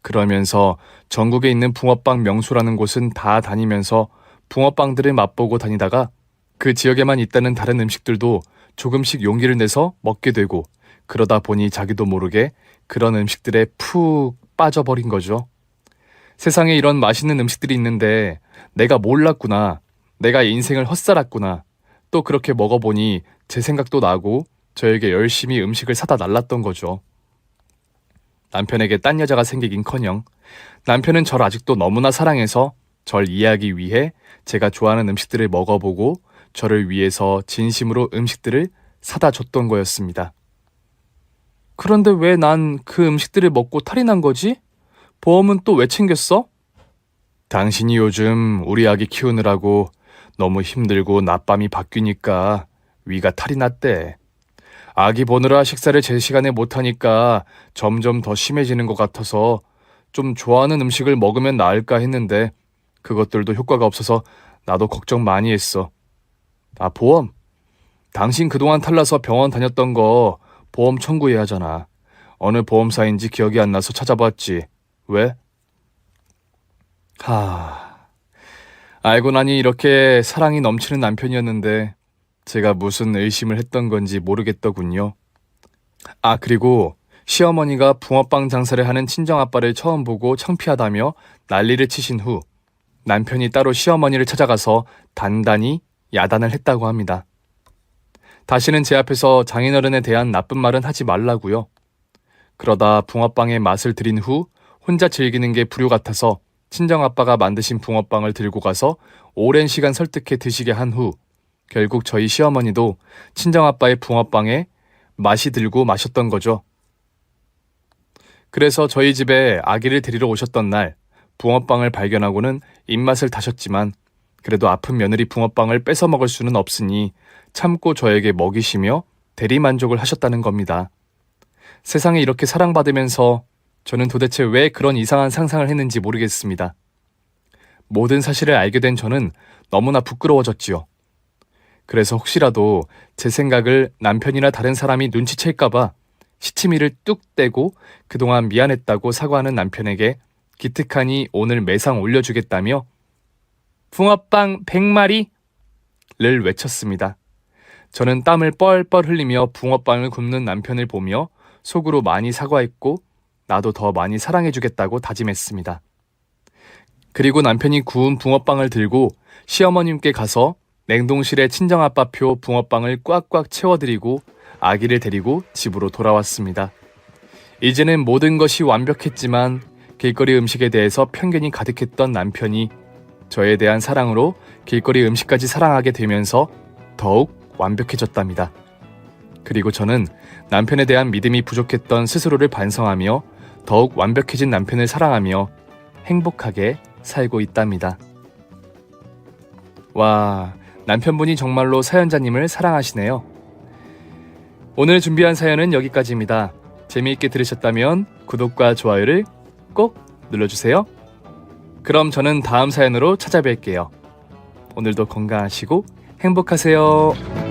[SPEAKER 1] 그러면서 전국에 있는 붕어빵 명소라는 곳은 다 다니면서 붕어빵들을 맛보고 다니다가 그 지역에만 있다는 다른 음식들도 조금씩 용기를 내서 먹게 되고 그러다 보니 자기도 모르게 그런 음식들에 푹 빠져버린 거죠. 세상에 이런 맛있는 음식들이 있는데 내가 몰랐구나. 내가 인생을 헛살았구나. 또 그렇게 먹어보니 제 생각도 나고 저에게 열심히 음식을 사다 날랐던 거죠. 남편에게 딴 여자가 생기긴커녕 남편은 절 아직도 너무나 사랑해서 절 이해하기 위해 제가 좋아하는 음식들을 먹어보고 저를 위해서 진심으로 음식들을 사다 줬던 거였습니다. 그런데 왜 난 그 음식들을 먹고 탈이 난 거지? 보험은 또 왜 챙겼어? 당신이 요즘 우리 아기 키우느라고 너무 힘들고 낮밤이 바뀌니까 위가 탈이 났대. 아기 보느라 식사를 제 시간에 못하니까 점점 더 심해지는 것 같아서 좀 좋아하는 음식을 먹으면 나을까 했는데 그것들도 효과가 없어서 나도 걱정 많이 했어. 아, 보험? 당신 그동안 탈나서 병원 다녔던 거 보험 청구해야 하잖아. 어느 보험사인지 기억이 안 나서 찾아봤지. 왜? 알고 나니 이렇게 사랑이 넘치는 남편이었는데 제가 무슨 의심을 했던 건지 모르겠더군요. 아, 그리고 시어머니가 붕어빵 장사를 하는 친정아빠를 처음 보고 창피하다며 난리를 치신 후 남편이 따로 시어머니를 찾아가서 단단히 야단을 했다고 합니다. 다시는 제 앞에서 장인어른에 대한 나쁜 말은 하지 말라고요. 그러다 붕어빵의 맛을 들인 후 혼자 즐기는 게 불효 같아서 친정아빠가 만드신 붕어빵을 들고 가서 오랜 시간 설득해 드시게 한 후 결국 저희 시어머니도 친정아빠의 붕어빵에 맛이 들고 마셨던 거죠. 그래서 저희 집에 아기를 데리러 오셨던 날 붕어빵을 발견하고는 입맛을 다셨지만 그래도 아픈 며느리 붕어빵을 뺏어 먹을 수는 없으니 참고 저에게 먹이시며 대리만족을 하셨다는 겁니다. 세상에 이렇게 사랑받으면서
[SPEAKER 2] 저는 도대체 왜 그런 이상한 상상을 했는지 모르겠습니다. 모든 사실을 알게 된 저는 너무나 부끄러워졌지요. 그래서 혹시라도 제 생각을 남편이나 다른 사람이 눈치챌까봐 시치미를 뚝 떼고 그동안 미안했다고 사과하는 남편에게 기특하니 오늘 매상 올려주겠다며 붕어빵 100마리를 외쳤습니다. 저는 땀을 뻘뻘 흘리며 붕어빵을 굽는 남편을 보며 속으로 많이 사과했고 나도 더 많이 사랑해주겠다고 다짐했습니다. 그리고 남편이 구운 붕어빵을 들고 시어머님께 가서 냉동실에 친정아빠표 붕어빵을 꽉꽉 채워드리고 아기를 데리고 집으로 돌아왔습니다. 이제는 모든 것이 완벽했지만 길거리 음식에 대해서 편견이 가득했던 남편이 저에 대한 사랑으로 길거리 음식까지 사랑하게 되면서 더욱 완벽해졌답니다. 그리고 저는 남편에 대한 믿음이 부족했던 스스로를 반성하며 더욱 완벽해진 남편을 사랑하며 행복하게 살고 있답니다. 와, 남편분이 정말로 사연자님을 사랑하시네요. 오늘 준비한 사연은 여기까지입니다. 재미있게 들으셨다면 구독과 좋아요를 꼭 눌러주세요. 그럼 저는 다음 사연으로 찾아뵐게요. 오늘도 건강하시고 행복하세요.